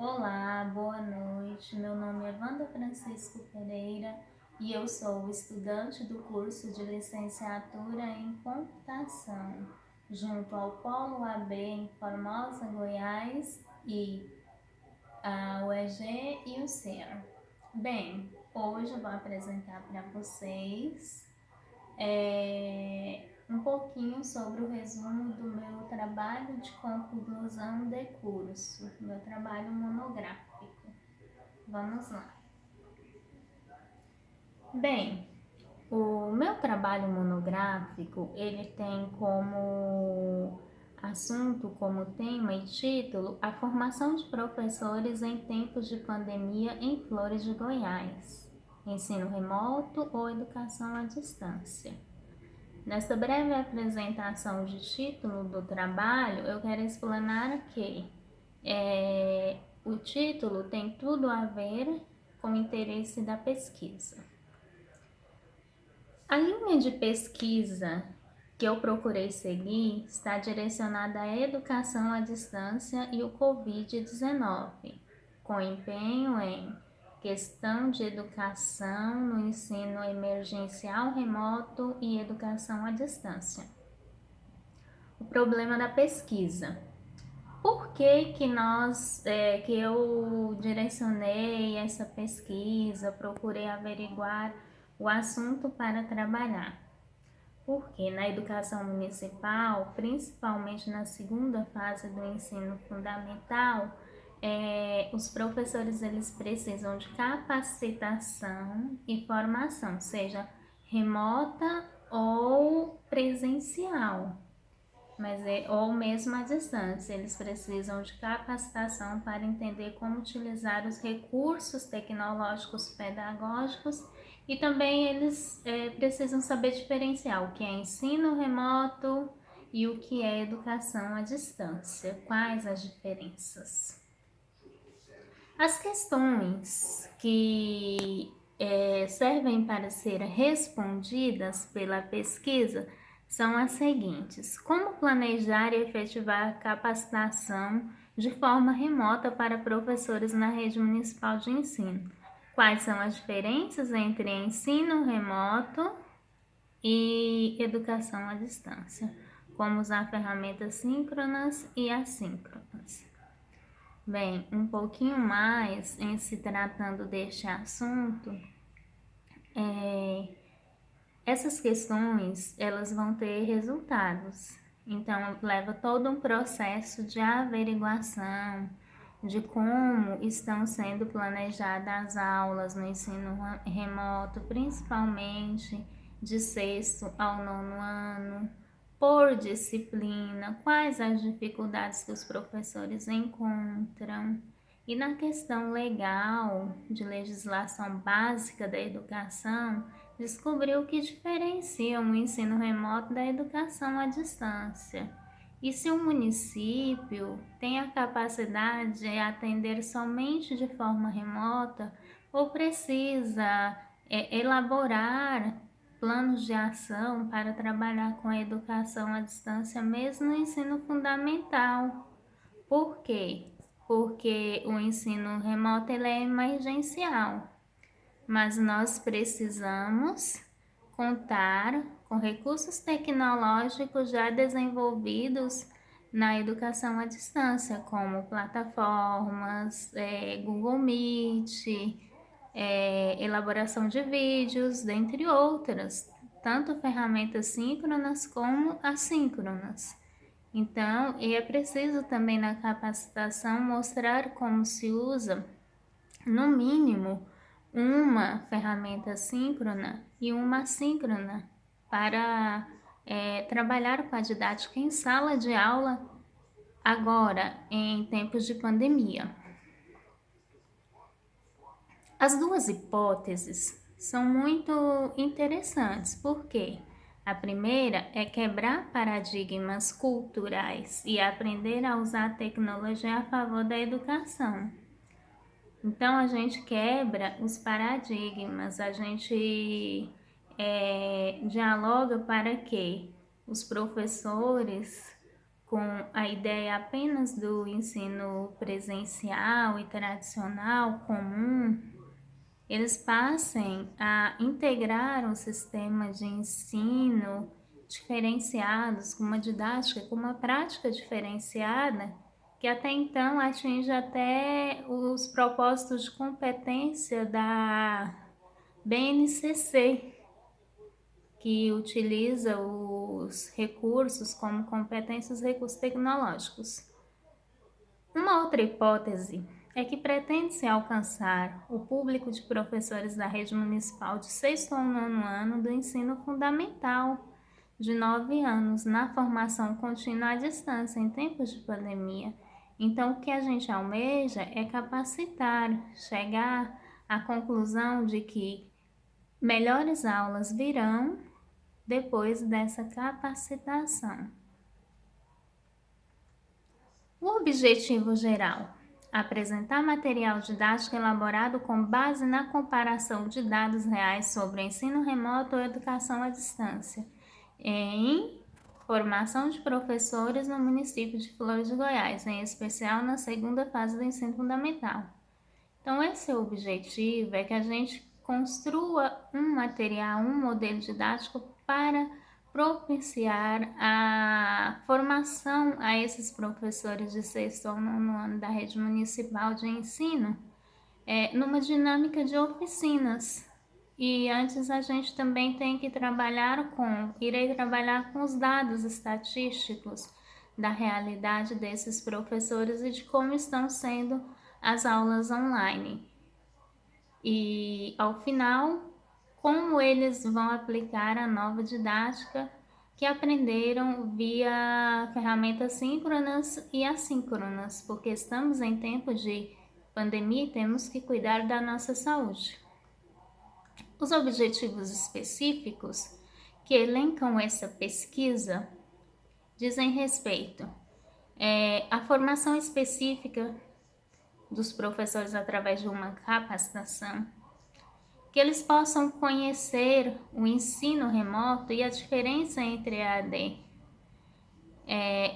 Olá, boa noite. Meu nome é Wanda Francisco Pereira e eu sou estudante do curso de licenciatura em computação, junto ao Polo AB em Formosa, Goiás e a UEG e o CEA. Bem, hoje eu vou apresentar para vocês um pouquinho sobre o resumo do meu trabalho de conclusão de curso, meu trabalho monográfico. Vamos lá. Bem, o meu trabalho monográfico, ele tem como assunto, como tema e título, a formação de professores em tempos de pandemia em Flores de Goiás, ensino remoto ou educação à distância. Nesta breve apresentação de título do trabalho, eu quero explanar que o título tem tudo a ver com o interesse da pesquisa. A linha de pesquisa que eu procurei seguir está direcionada à educação à distância e o Covid-19, com empenho em questão de educação no ensino emergencial remoto e educação à distância. O problema da pesquisa. Por que eu direcionei essa pesquisa, procurei averiguar o assunto para trabalhar? Porque na educação municipal, principalmente na segunda fase do ensino fundamental, os professores eles precisam de capacitação e formação, seja remota ou presencial, ou mesmo à distância. Eles precisam de capacitação para entender como utilizar os recursos tecnológicos pedagógicos e também eles precisam saber diferenciar o que é ensino remoto e o que é educação à distância. Quais as diferenças? As questões que servem para ser respondidas pela pesquisa são as seguintes: como planejar e efetivar a capacitação de forma remota para professores na rede municipal de ensino? Quais são as diferenças entre ensino remoto e educação à distância? Como usar ferramentas síncronas e assíncronas? Bem, um pouquinho mais em se tratando deste assunto, essas questões elas vão ter resultados. Então, leva todo um processo de averiguação de como estão sendo planejadas as aulas no ensino remoto, principalmente de sexto ao nono ano, por disciplina, quais as dificuldades que os professores encontram. E na questão legal, de legislação básica da educação, descobriu o que diferencia o ensino remoto da educação à distância. E se o município tem a capacidade de atender somente de forma remota ou precisa elaborar planos de ação para trabalhar com a educação à distância, mesmo no ensino fundamental. Por quê? Porque o ensino remoto ele é emergencial, mas nós precisamos contar com recursos tecnológicos já desenvolvidos na educação à distância, como plataformas, Google Meet, elaboração de vídeos, dentre outras, tanto ferramentas síncronas como assíncronas. Então, é preciso também na capacitação mostrar como se usa, no mínimo, uma ferramenta síncrona e uma assíncrona para trabalhar com a didática em sala de aula agora, em tempos de pandemia. As duas hipóteses são muito interessantes, porque a primeira é quebrar paradigmas culturais e aprender a usar a tecnologia a favor da educação. Então, a gente quebra os paradigmas, a gente dialoga para que os professores com a ideia apenas do ensino presencial e tradicional comum, eles passem a integrar um sistema de ensino diferenciados, com uma didática, com uma prática diferenciada, que até então atinge até os propósitos de competência da BNCC, que utiliza os recursos como competências e recursos tecnológicos. Uma outra hipótese é que pretende-se alcançar o público de professores da rede municipal de 6º ao 9º ano do ensino fundamental, de 9 anos, na formação contínua à distância, em tempos de pandemia. Então, o que a gente almeja é capacitar, chegar à conclusão de que melhores aulas virão depois dessa capacitação. O objetivo geral: apresentar material didático elaborado com base na comparação de dados reais sobre o ensino remoto ou educação à distância, em formação de professores no município de Flores de Goiás, em especial na segunda fase do ensino fundamental. Então, esse objetivo é que a gente construa um material, um modelo didático para propiciar a formação a esses professores de 6º ao 9º ano da rede municipal de ensino, numa dinâmica de oficinas. E antes a gente também tem que irei trabalhar com os dados estatísticos da realidade desses professores e de como estão sendo as aulas online. E ao final, como eles vão aplicar a nova didática que aprenderam via ferramentas síncronas e assíncronas, porque estamos em tempo de pandemia e temos que cuidar da nossa saúde. Os objetivos específicos que elencam essa pesquisa dizem respeito à formação específica dos professores através de uma capacitação, que eles possam conhecer o ensino remoto e a diferença entre EAD,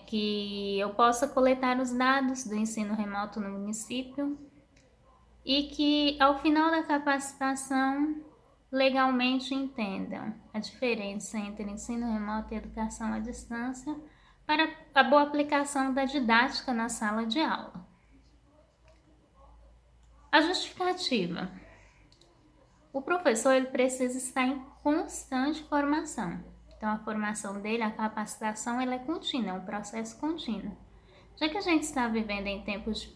que eu possa coletar os dados do ensino remoto no município e que ao final da capacitação legalmente entendam a diferença entre ensino remoto e educação à distância para a boa aplicação da didática na sala de aula. A justificativa: o professor ele precisa estar em constante formação. Então, a formação dele, a capacitação, ela é contínua, é um processo contínuo. Já que a gente está vivendo em tempos de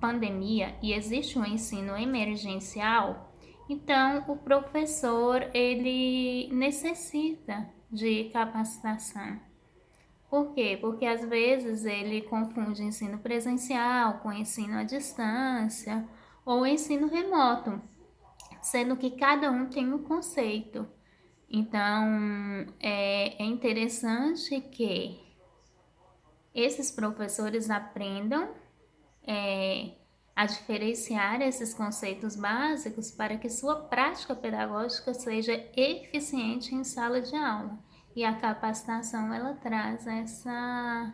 pandemia e existe um ensino emergencial, então o professor ele necessita de capacitação. Por quê? Porque às vezes ele confunde ensino presencial com ensino à distância ou ensino remoto, sendo que cada um tem um conceito. Então, é interessante que esses professores aprendam a diferenciar esses conceitos básicos para que sua prática pedagógica seja eficiente em sala de aula. E a capacitação, ela traz essa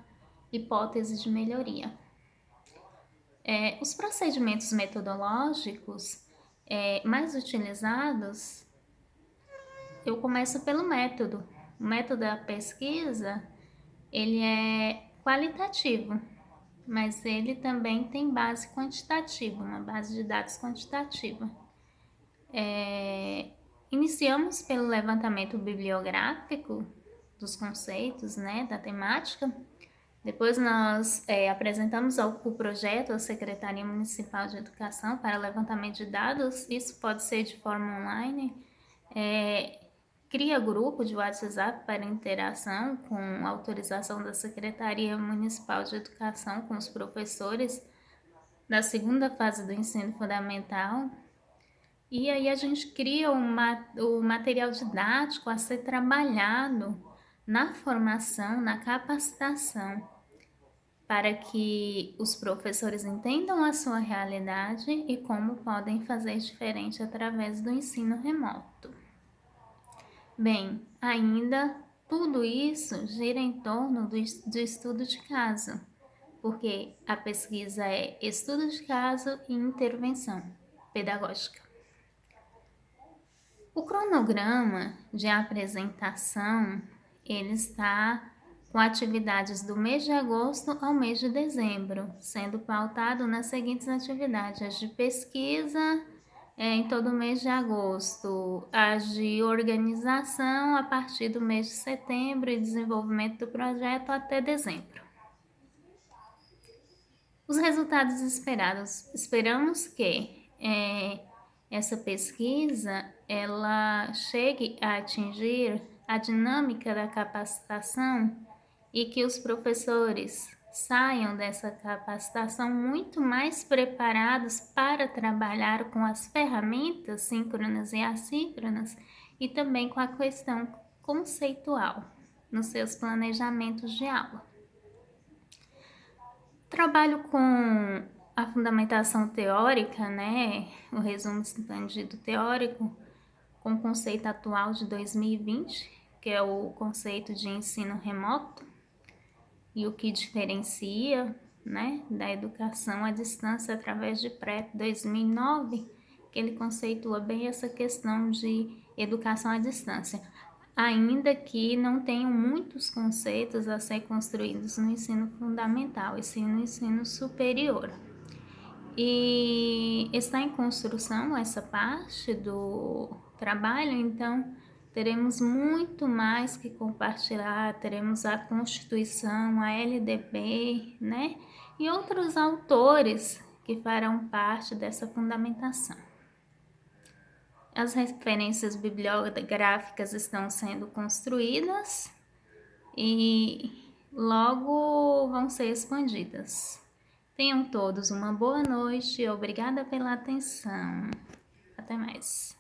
hipótese de melhoria. Os procedimentos metodológicos mais utilizados, eu começo pelo método. O método da pesquisa, ele é qualitativo, mas ele também tem base quantitativa, uma base de dados quantitativa. Iniciamos pelo levantamento bibliográfico dos conceitos, da temática. Depois nós apresentamos o projeto à Secretaria Municipal de Educação para levantamento de dados. Isso pode ser de forma online. Cria grupo de WhatsApp para interação com autorização da Secretaria Municipal de Educação com os professores da segunda fase do ensino fundamental. E aí a gente cria o material didático a ser trabalhado na formação, na capacitação, para que os professores entendam a sua realidade e como podem fazer diferente através do ensino remoto. Bem, ainda Tudo isso gira em torno do estudo de caso, porque a pesquisa é estudo de caso e intervenção pedagógica. O cronograma de apresentação, ele está com atividades do mês de agosto ao mês de dezembro, sendo pautado nas seguintes atividades: as de pesquisa em todo o mês de agosto, as de organização a partir do mês de setembro e desenvolvimento do projeto até dezembro. Os resultados esperados. Esperamos que essa pesquisa ela chegue a atingir a dinâmica da capacitação e que os professores saiam dessa capacitação muito mais preparados para trabalhar com as ferramentas síncronas e assíncronas e também com a questão conceitual nos seus planejamentos de aula. Trabalho com a fundamentação teórica, né, o resumo expandido teórico, com o conceito atual de 2020, que é o conceito de ensino remoto, e o que diferencia, né, da educação à distância através de PrEP 2009, que ele conceitua bem essa questão de educação à distância, ainda que não tenham muitos conceitos a ser construídos no ensino fundamental, e sim no ensino superior. E está em construção essa parte do trabalho, então teremos muito mais que compartilhar, teremos a Constituição, a LDB, né? E outros autores que farão parte dessa fundamentação. As referências bibliográficas estão sendo construídas e logo vão ser expandidas. Tenham todos uma boa noite e obrigada pela atenção. Até mais.